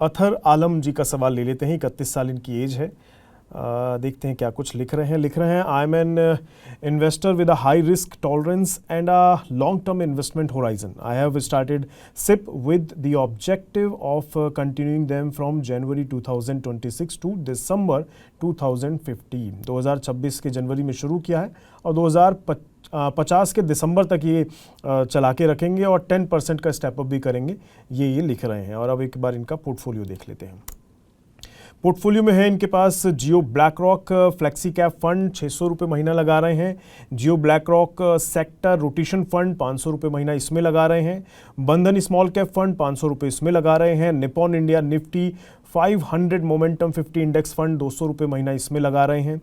अथर आलम जी का सवाल ले लेते हैं। 31 साल इनकी एज है। देखते हैं क्या कुछ लिख रहे हैं। I am an investor with a high risk tolerance and a long term investment horizon. I have started SIP with the objective of continuing them from January 2026 to December 2050। 2026 के जनवरी में शुरू किया है और 2050 के दिसंबर तक ये चला के रखेंगे और 10% का स्टेप अप भी करेंगे, ये लिख रहे हैं। और अब एक बार इनका पोर्टफोलियो देख लेते हैं। पोर्टफोलियो में है इनके पास Jio BlackRock flexi cap fund 600 रुपये महीना लगा रहे हैं। Jio BlackRock sector rotation fund 500 रुपये महीना इसमें लगा रहे हैं। बंधन स्मॉल कैप फंड 500 रुपये इसमें लगा रहे हैं। Nippon India Nifty 500 momentum 50 index fund 200 रुपये महीना इसमें लगा रहे हैं।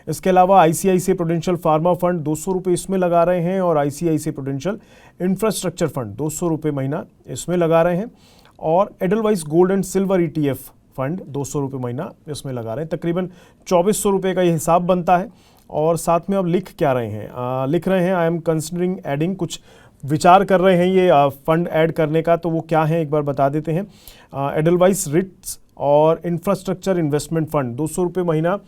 इसके अलावा आईसीआईसीआई प्रूडेंशियल फार्मा फंड 200 रुपये इसमें लगा रहे हैं और आईसीआईसीआई प्रूडेंशियल इंफ्रास्ट्रक्चर फंड 200 रुपये महीना इसमें लगा रहे हैं। और Edelweiss gold and silver ETF fund 200 रुपये महीना इसमें लगा रहे हैं। तकरीबन 2400 रुपये का ये हिसाब बनता है। और साथ में अब लिख क्या रहे हैं, लिख रहे हैं आई एम कंसिडरिंग एडिंग, कुछ विचार कर रहे हैं ये फंड ऐड करने का। तो वो क्या है एक बार बता देते हैं। एडलवाइस रिट्स और इंफ्रास्ट्रक्चर इन्वेस्टमेंट फंड 200 रुपये महीना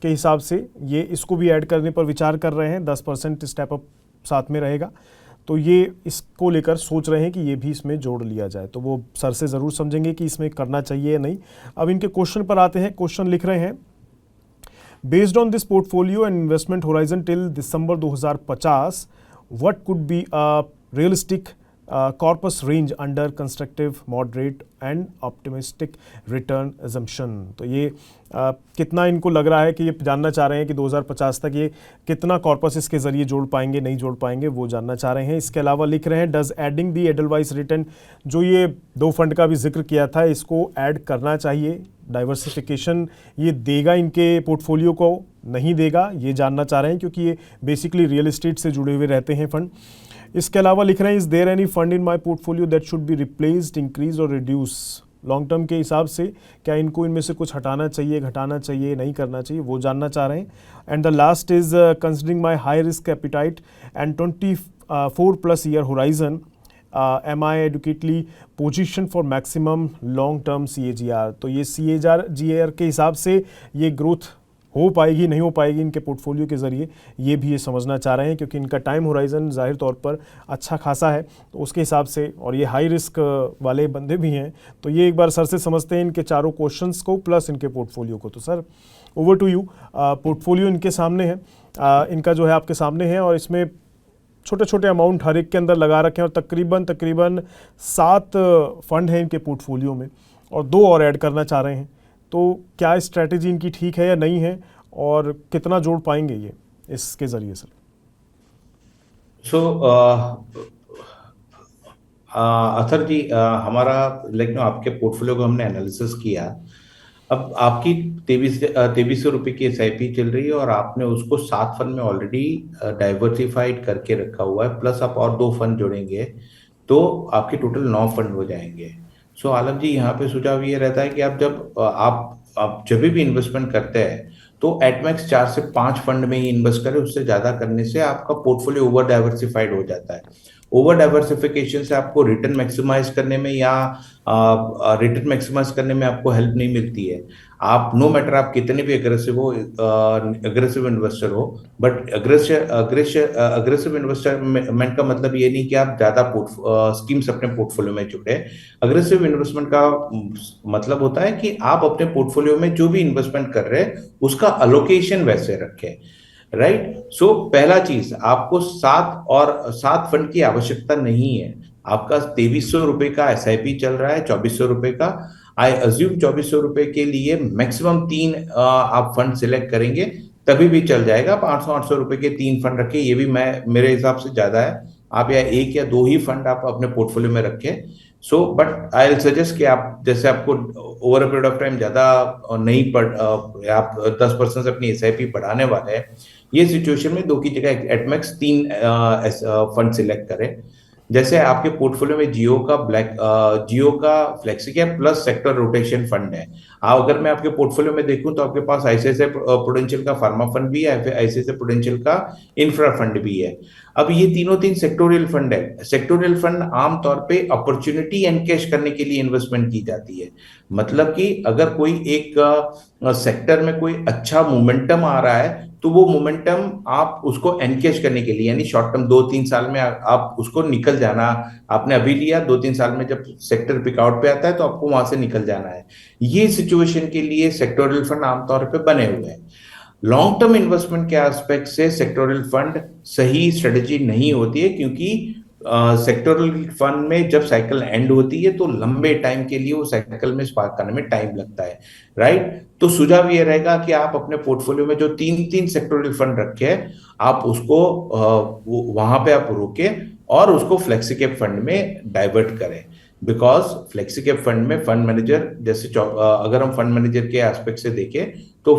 के हिसाब से ये इसको भी ऐड करने पर विचार कर रहे हैं। 10% स्टेप अप साथ में रहेगा, तो ये इसको लेकर सोच रहे हैं कि ये भी इसमें जोड़ लिया जाए। तो वो सर से ज़रूर समझेंगे कि इसमें करना चाहिए या नहीं। अब इनके क्वेश्चन पर आते हैं। क्वेश्चन लिख रहे हैं, based on this portfolio and investment horizon till December 2050 what could be a realistic corpus range under constructive moderate and optimistic return assumption. तो ये कितना इनको लग रहा है कि ये जानना चाह रहे हैं कि 2050 तक ये कितना कॉर्पस इसके ज़रिए जोड़ पाएंगे नहीं जोड़ पाएंगे, वो जानना चाह रहे हैं। इसके अलावा लिख रहे हैं, does adding the Edelweiss return, जो ये 2 फंड का भी जिक्र किया था, इसको ऐड करना चाहिए। डाइवर्सिफिकेशन ये देगा इनके पोर्टफोलियो को, नहीं देगा, ये जानना चाह रहे हैं, क्योंकि ये बेसिकली रियल एस्टेट से जुड़े हुए रहते हैं फंड। इसके अलावा लिख रहे हैं, is there any fund in my portfolio that should be replaced, increase और रिड्यूस। लॉन्ग टर्म के हिसाब से क्या इनको इनमें से कुछ हटाना चाहिए, घटाना चाहिए, नहीं करना चाहिए, वो जानना चाह रहे हैं। And the last is considering my high risk appetite and 24+ year horizon, am I adequately position for maximum long term CAGR। तो ये CAGR के हिसाब से ये ग्रोथ हो पाएगी नहीं हो पाएगी इनके पोर्टफोलियो के ज़रिए, ये भी ये समझना चाह रहे हैं, क्योंकि इनका टाइम होराइजन ज़ाहिर तौर पर अच्छा खासा है। तो उसके हिसाब से, और ये हाई रिस्क वाले बंदे भी हैं, तो ये एक बार सर से समझते हैं इनके चारों क्वेश्चंस को प्लस इनके पोर्टफोलियो को। तो sir over to you. Portfolio इनके सामने है, इनका जो है आपके सामने है, और इसमें छोटे छोटे अमाउंट हर एक के अंदर लगा रखे हैं, और तकरीबन 7 फंड हैं इनके पोर्टफोलियो में, और 2 और ऐड करना चाह रहे हैं। तो क्या स्ट्रैटेजी इनकी ठीक है या नहीं है, और कितना जोड़ पाएंगे ये इसके ज़रिए सर? अथर जी, हमारा आपके पोर्टफोलियो को हमने एनालिसिस किया। अब आपकी 2300 रुपये की SIP चल रही है, और आपने उसको 7 फंड में ऑलरेडी डाइवर्सिफाइड करके रखा हुआ है, प्लस आप और 2 फंड जोड़ेंगे तो आपके टोटल 9 फंड हो जाएंगे। आलम जी, यहाँ पे सुझाव ये रहता है कि आप जब भी इन्वेस्टमेंट करते हैं तो एटमैक्स 4 से 5 फंड में ही इन्वेस्ट करें। उससे ज्यादा करने से आपका पोर्टफोलियो ओवर डाइवर्सिफाइड हो जाता है। ओवर डाइवर्सिफिकेशन से आपको रिटर्न मैक्सिमाइज करने में या आपको हेल्प नहीं मिलती है। आप नो मैटर आप कितने भी अग्रेसिव इन्वेस्टर हो, बट अग्रेसिव इन्वेस्टमेंट का मतलब ये नहीं कि आप ज्यादा स्कीम्स अपने पोर्टफोलियो में जोड़े। अग्रेसिव इन्वेस्टमेंट का मतलब होता है कि आप अपने पोर्टफोलियो में जो भी इन्वेस्टमेंट कर रहे हैं उसका अलोकेशन वैसे रखें, राइट। पहला चीज, आपको 7 फंड की आवश्यकता नहीं है। आपका 2300 रुपए का SIP चल रहा है, 2400 रुपए का। आई अज्यूम 2400 रुपए के लिए मैक्सिमम 3 आप फंड सिलेक्ट करेंगे तभी भी चल जाएगा। 500-800 रुपए के 3 फंड रखें, ये भी मेरे हिसाब से ज्यादा है। आप या 1 या 2 ही फंड आप अपने पोर्टफोलियो में रखें। बट आई विल सजेस्ट कि आप, जैसे आपको over a period of time ज्यादा नहीं पड़, आप 10% से अपनी SIP बढ़ाने वाले हैं, ये सिचुएशन में 2 की जगह एटमैक्स 3 फंड सिलेक्ट करें। जैसे आपके पोर्टफोलियो में जियो का flexi cap plus sector rotation fund है। अगर मैं आपके पोर्टफोलियो में देखूं तो आपके पास आईसीआईसीआई प्रुडेंशियल का फार्मा फंड भी है, फिर आईसीआईसीआई प्रुडेंशियल का इंफ्रा फंड भी है। अब ये तीनों तीन सेक्टोरियल फंड है। सेक्टोरियल फंड आमतौर पे अपॉर्चुनिटी एनकैश करने के लिए इन्वेस्टमेंट की जाती है। मतलब कि अगर कोई एक सेक्टर में कोई अच्छा मोमेंटम आ रहा है तो वो मोमेंटम आप उसको एनकैश करने के लिए, यानी शॉर्ट टर्म 2-3 साल में आप उसको निकल जाना। आपने अभी लिया, 2-3 साल में जब सेक्टर पिकआउट पे आता है तो आपको वहां से निकल जाना है। ये सिचुएशन के लिए सेक्टोरियल फंड आमतौर पे बने हुए हैं। लॉन्ग टर्म इन्वेस्टमेंट के एस्पेक्ट से सेक्टोरल फंड सही स्ट्रेटेजी नहीं होती है, क्योंकि सेक्टोरल फंड में जब साइकिल एंड होती है तो लंबे टाइम के लिए वो साइकिल में स्पार्क करने में टाइम लगता है, राइट। तो सुझाव ये रहेगा कि आप अपने पोर्टफोलियो में जो 3-3 सेक्टोरल फंड रखे हैं, आप उसको वहां पे आप रोके और उसको फ्लेक्सी कैप फंड में डाइवर्ट करें। बिकॉज फ्लेक्सी कैप फंड में फंड मैनेजर जैसे अगर हम फंड मैनेजर के एस्पेक्ट से देखें तो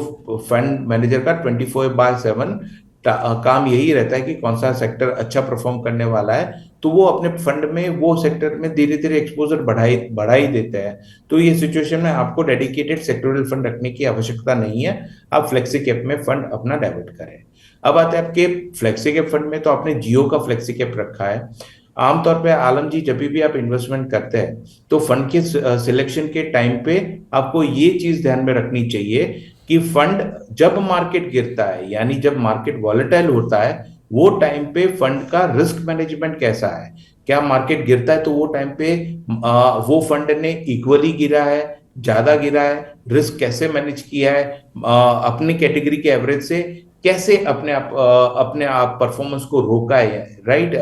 फंड मैनेजर का 24/7 काम यही रहता है कि कौन सा सेक्टर अच्छा परफॉर्म करने वाला है, तो वो अपने फंड में वो सेक्टर में धीरे धीरे एक्सपोजर बढ़ा ही देते हैं। तो ये सिचुएशन में आपको डेडिकेटेड सेक्टोरल फंड रखने की आवश्यकता नहीं है, आप फ्लेक्सी कैप में फंड अपना डाइवर्ट करें। अब आते हैं आपके फ्लेक्सी कैप फंड में, तो आपने जियो का फ्लेक्सी कैप रखा है। आमतौर पे आलम जी, जब भी आप इन्वेस्टमेंट करते हैं तो फंड के सिलेक्शन के टाइम पे आपको ये चीज ध्यान में रखनी चाहिए कि फंड जब मार्केट गिरता है, यानी जब मार्केट वॉलेटाइल होता है, वो टाइम पे फंड का रिस्क मैनेजमेंट कैसा है। क्या मार्केट गिरता है तो वो टाइम पे वो फंड ने इक्वली गिरा है, ज्यादा गिरा है, रिस्क कैसे मैनेज किया है, अपनी कैटेगरी के एवरेज से कैसे अपने आप परफॉर्मेंस को रोका है, राइट,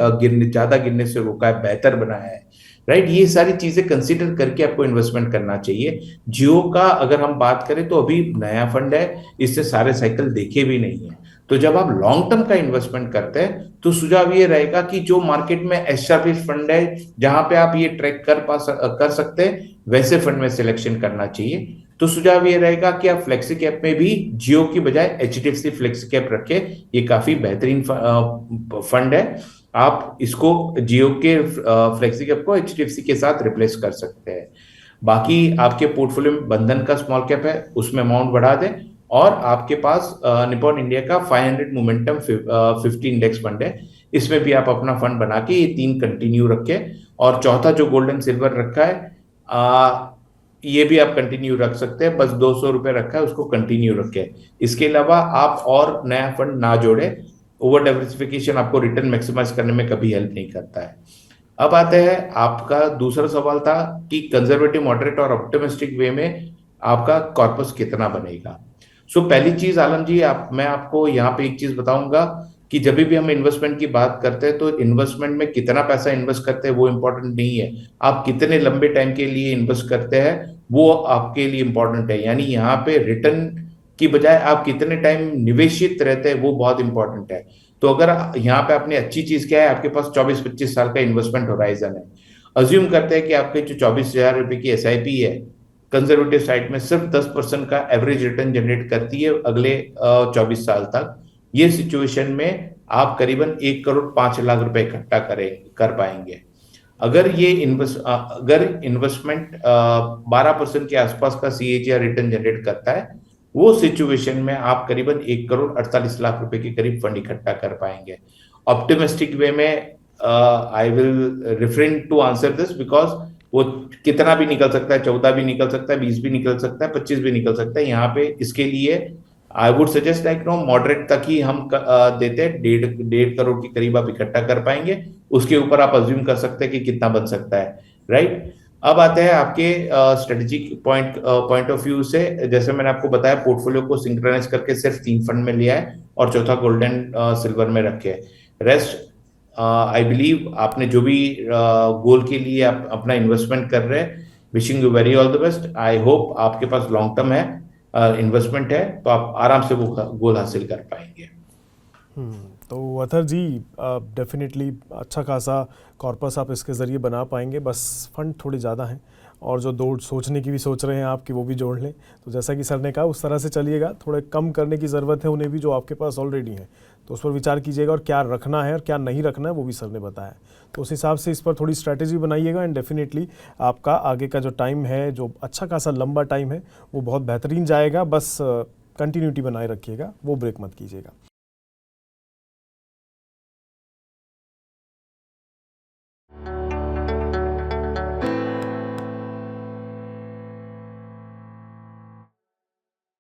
ज्यादा गिरने से रोका है, बेहतर बनाया है, राइट। ये सारी चीजें कंसीडर करके आपको इन्वेस्टमेंट करना चाहिए। जियो का अगर हम बात करें तो अभी नया फंड है, इससे सारे साइकिल देखे भी नहीं है। तो जब आप लॉन्ग टर्म का इन्वेस्टमेंट करते हैं तो सुझाव ये रहेगा कि जो मार्केट में एस्टैब्लिश फंड है, जहां पे आप ये ट्रैक कर सकते हैं, वैसे फंड में सिलेक्शन करना चाहिए। तो सुझाव ये रहेगा कि आप फ्लेक्सी कैप में भी जियो की बजाय एचडीएफसी फ्लेक्सी कैप रखें। ये काफी बेहतरीन फंड है। आप इसको जियो के फ्लेक्सी कैप को एचडीएफसी के साथ रिप्लेस कर सकते हैं। बाकी आपके पोर्टफोलियो में बंधन का स्मॉल कैप है, उसमें अमाउंट बढ़ा दें। और आपके पास निपॉन इंडिया का 500 मोमेंटम 50 इंडेक्स फंड है, इसमें भी आप अपना फंड बना के ये 3 कंटिन्यू रखें। और चौथा जो गोल्डन सिल्वर रखा है, ये भी आप कंटिन्यू रख सकते हैं, बस 200 रुपए रखा है, उसको कंटिन्यू रखें। इसके अलावा आप और नया फंड ना जोड़े। ओवर डाइवर्सिफिकेशन आपको रिटर्न मैक्सिमाइज करने में कभी हेल्प नहीं करता है। अब आते हैं, आपका दूसरा सवाल था कि कंजर्वेटिव, मॉडरेट और ऑप्टिमिस्टिक वे में आपका कॉर्पस कितना बनेगा। सो पहली चीज आलम जी, मैं आपको यहाँ पे एक चीज बताऊंगा कि जब भी हम इन्वेस्टमेंट की बात करते हैं तो इन्वेस्टमेंट में कितना पैसा इन्वेस्ट करते हैं वो इंपॉर्टेंट नहीं है, आप कितने लंबे टाइम के लिए इन्वेस्ट करते हैं वो आपके लिए इंपॉर्टेंट है। यानी यहाँ पे रिटर्न की बजाय आप कितने टाइम निवेशित रहते हैं वो बहुत इंपॉर्टेंट है। तो अगर यहाँ पे आपने अच्छी चीज क्या है, आपके पास 24-25 साल का इन्वेस्टमेंट होराइजन है। अज्यूम करते हैं कि आपके जो 24,000 रुपए की SIP है, कंजर्वेटिव साइड में सिर्फ 10% का एवरेज रिटर्न जनरेट करती है अगले 24 साल तक। ये सिचुएशन में आप करीबन 1,05,00,000 रुपए इकट्ठा कर पाएंगे। अगर इन्वेस्टमेंट 12% के आसपास का CAGR रिटर्न जनरेट करता है, वो सिचुएशन में आप करीबन 1,48,00,000 रुपए के करीब फंड इकट्ठा कर पाएंगे। ऑप्टिमिस्टिक वे में I will refrain to answer this, because वो कितना भी निकल सकता है, 14 भी निकल सकता है, 20 भी निकल सकता है, 25 भी निकल सकता है। यहाँ पे इसके लिए I would suggest like moderate तक ही हम देते हैं, 1.5 करोड़ के करीब आप इकट्ठा कर पाएंगे। उसके ऊपर आप अज्यूम कर सकते हैं कि कितना बन सकता है, राइट। अब आते हैं आपके स्ट्रेटेजिक पॉइंट ऑफ व्यू से। जैसे मैंने आपको बताया, पोर्टफोलियो को सिंक्रोनाइज करके सिर्फ 3 फंड में लिया है और चौथा गोल्डन सिल्वर में रखे। रेस्ट आई बिलीव आपने जो भी गोल के लिए आप अपना इन्वेस्टमेंट कर रहे हैं, wishing you very all the best. I hope आपके पास लॉन्ग टर्म है इन्वेस्टमेंट है तो आप आराम से वो गोल हासिल कर पाएंगे। तो अथर जी, डेफिनेटली अच्छा खासा कॉर्पस आप इसके ज़रिए बना पाएंगे, बस फंड थोड़े ज़्यादा हैं और जो दो सोचने की भी सोच रहे हैं आप कि वो भी जोड़ लें। तो जैसा कि सर ने कहा उस तरह से चलिएगा, थोड़े कम करने की ज़रूरत है उन्हें भी जो आपके पास ऑलरेडी हैं। तो उस पर विचार कीजिएगा, और क्या रखना है और क्या नहीं रखना है वो भी सर ने बताया। तो उस हिसाब से इस पर थोड़ी स्ट्रैटेजी बनाइएगा, एंड डेफिनेटली आपका आगे का जो टाइम है, जो अच्छा खासा लंबा टाइम है, वो बहुत बेहतरीन जाएगा। बस कंटिन्यूटी बनाए रखिएगा, वो ब्रेक मत कीजिएगा।